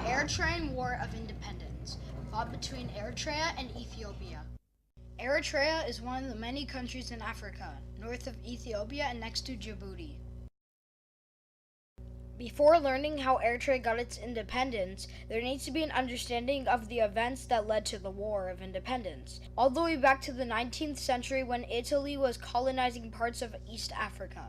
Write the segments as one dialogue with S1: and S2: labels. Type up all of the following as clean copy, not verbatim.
S1: Eritrean War of Independence, fought between Eritrea and Ethiopia. Eritrea is one of the many countries in Africa, north of Ethiopia and next to Djibouti. Before learning how Eritrea got its independence, there needs to be an understanding of the events that led to the War of Independence, all the way back to the 19th century when Italy was colonizing parts of East Africa.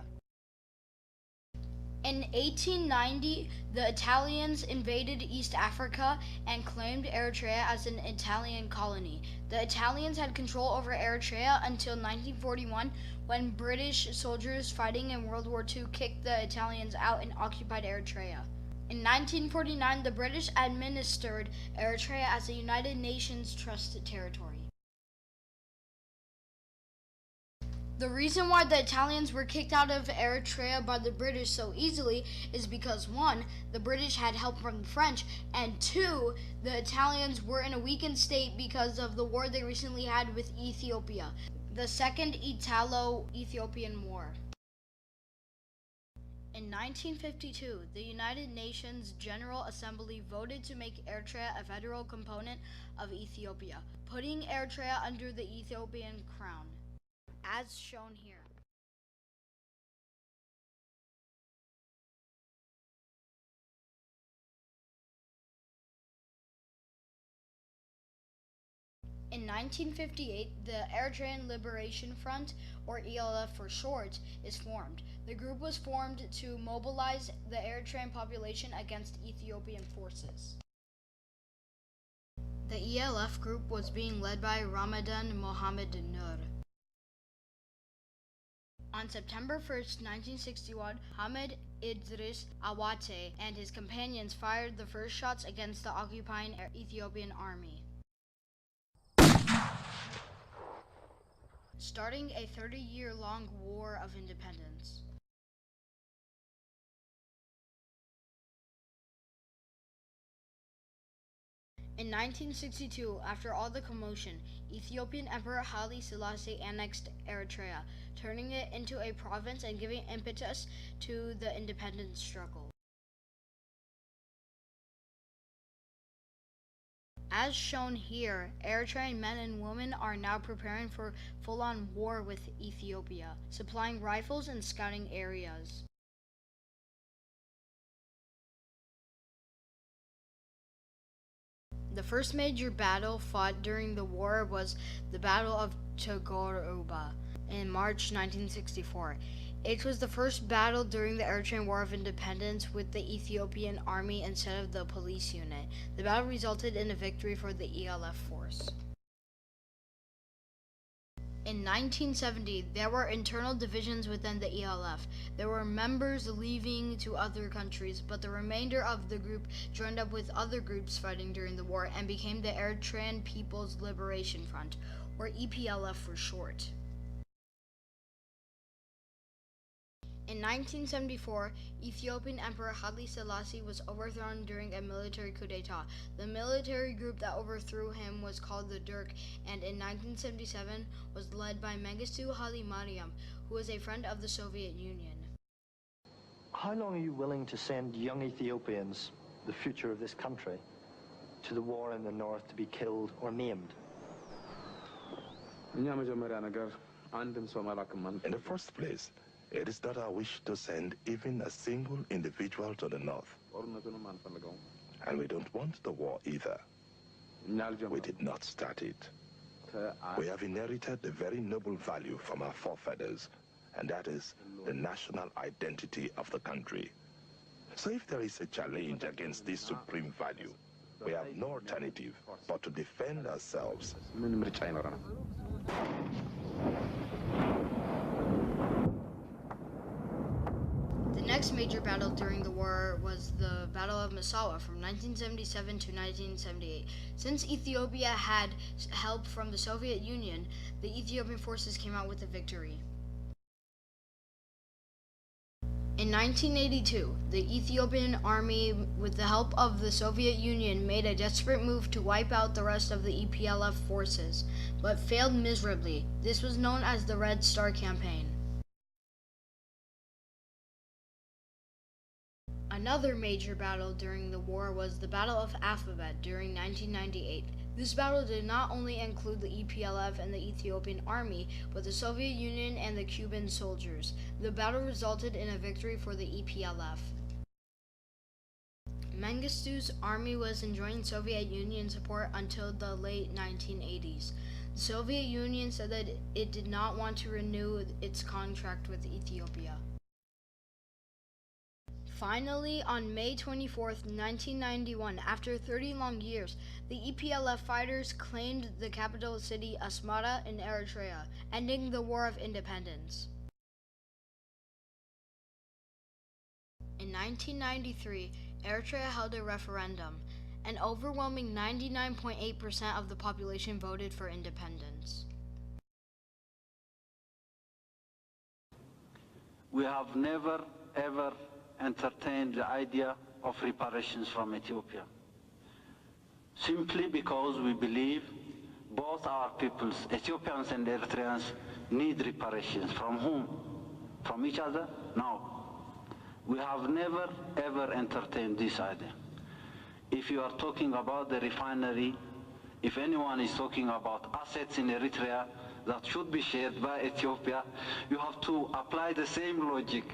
S1: In 1890, the Italians invaded East Africa and claimed Eritrea as an Italian colony. The Italians had control over Eritrea until 1941, when British soldiers fighting in World War II kicked the Italians out and occupied Eritrea. In 1949, the British administered Eritrea as a United Nations trusted territory. The reason why the Italians were kicked out of Eritrea by the British so easily is because 1, the British had help from the French, and 2, the Italians were in a weakened state because of the war they recently had with Ethiopia, the Second Italo-Ethiopian War. In 1952, the United Nations General Assembly voted to make Eritrea a federal component of Ethiopia, putting Eritrea under the Ethiopian crown, as shown here. In 1958, the Eritrean Liberation Front, or ELF for short, is formed. The group was formed to mobilize the Eritrean population against Ethiopian forces. The ELF group was being led by Ramadan Mohammed Nur. On September 1st, 1961, Hamed Idris Awate and his companions fired the first shots against the occupying Ethiopian army, starting a 30-year-long war of independence. In 1962, after all the commotion, Ethiopian Emperor Haile Selassie annexed Eritrea, turning it into a province and giving impetus to the independence struggle. As shown here, Eritrean men and women are now preparing for full-on war with Ethiopia, supplying rifles and scouting areas. The first major battle fought during the war was the Battle of Togoruba in March 1964. It was the first battle during the Eritrean War of Independence with the Ethiopian army instead of the police unit. The battle resulted in a victory for the ELF force. In 1970, there were internal divisions within the ELF. There were members leaving to other countries, but the remainder of the group joined up with other groups fighting during the war and became the Eritrean People's Liberation Front, or EPLF for short. In 1974, Ethiopian Emperor Haile Selassie was overthrown during a military coup d'etat. The military group that overthrew him was called the Derg, and in 1977 was led by Mengistu Haile Mariam, who was a friend of the Soviet Union.
S2: How long are you willing to send young Ethiopians, the future of this country, to the war in the north to be killed or maimed?
S3: In the first place, it is not our wish to send even a single individual to the north. And we don't want the war either. We did not start it. We have inherited a very noble value from our forefathers, and that is the national identity of the country. So if there is a challenge against this supreme value, we have no alternative but to defend ourselves.
S1: The next major battle during the war was the Battle of Massawa from 1977 to 1978. Since Ethiopia had help from the Soviet Union, the Ethiopian forces came out with a victory. In 1982, the Ethiopian army, with the help of the Soviet Union, made a desperate move to wipe out the rest of the EPLF forces, but failed miserably. This was known as the Red Star Campaign. Another major battle during the war was the Battle of Alphabet during 1998. This battle did not only include the EPLF and the Ethiopian army, but the Soviet Union and the Cuban soldiers. The battle resulted in a victory for the EPLF. Mengistu's army was enjoying Soviet Union support until the late 1980s. The Soviet Union said that it did not want to renew its contract with Ethiopia. Finally, on May 24, 1991, after 30 long years, the EPLF fighters claimed the capital city Asmara in Eritrea, ending the War of Independence. In 1993, Eritrea held a referendum. An overwhelming 99.8% of the population voted for independence.
S4: We have never, ever entertained the idea of reparations from Ethiopia, simply because we believe both our peoples, Ethiopians and Eritreans, need reparations. From whom? From each other? No. We have never, ever entertained this idea. If you are talking about the refinery, if anyone is talking about assets in Eritrea that should be shared by Ethiopia, you have to apply the same logic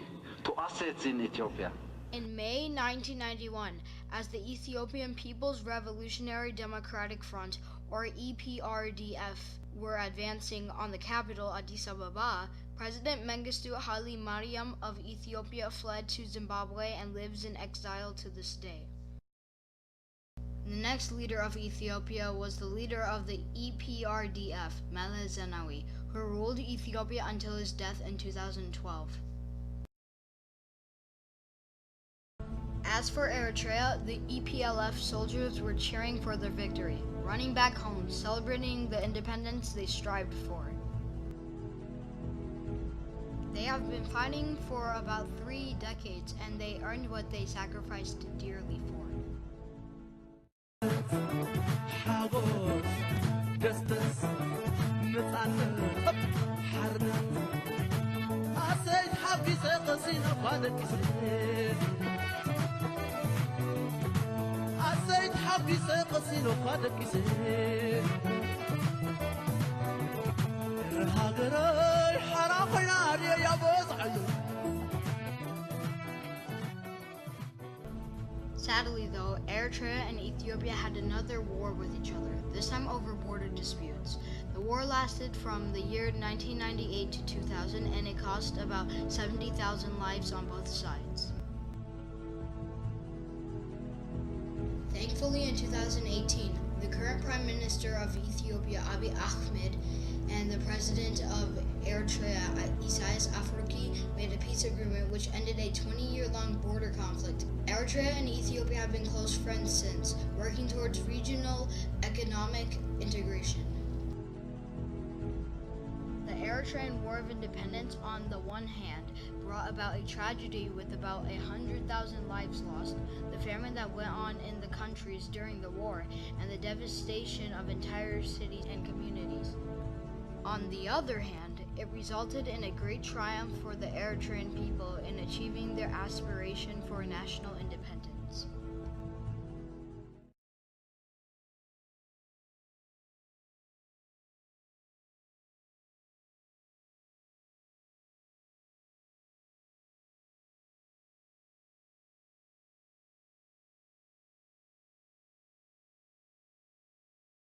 S4: to assets in Ethiopia.
S1: In May 1991, as the Ethiopian People's Revolutionary Democratic Front, or EPRDF, were advancing on the capital, Addis Ababa, President Mengistu Haile Mariam of Ethiopia fled to Zimbabwe and lives in exile to this day. The next leader of Ethiopia was the leader of the EPRDF, Meles Zenawi, who ruled Ethiopia until his death in 2012. As for Eritrea, the EPLF soldiers were cheering for their victory, running back home, celebrating the independence they strived for. They have been fighting for about 3 decades, and they earned what they sacrificed dearly for. Sadly though, Eritrea and Ethiopia had another war with each other, this time over border disputes. The war lasted from the year 1998 to 2000, and it cost about 70,000 lives on both sides. Thankfully, in 2018, the current Prime Minister of Ethiopia, Abiy Ahmed, and the President of Eritrea, Isaias Afwerki, made a peace agreement which ended a 20-year-long border conflict. Eritrea and Ethiopia have been close friends since, working towards regional economic integration. The Eritrean War of Independence, on the one hand, brought about a tragedy with about 100,000 lives lost, the famine that went on in the countries during the war, and the devastation of entire cities and communities. On the other hand, it resulted in a great triumph for the Eritrean people in achieving their aspiration for national independence.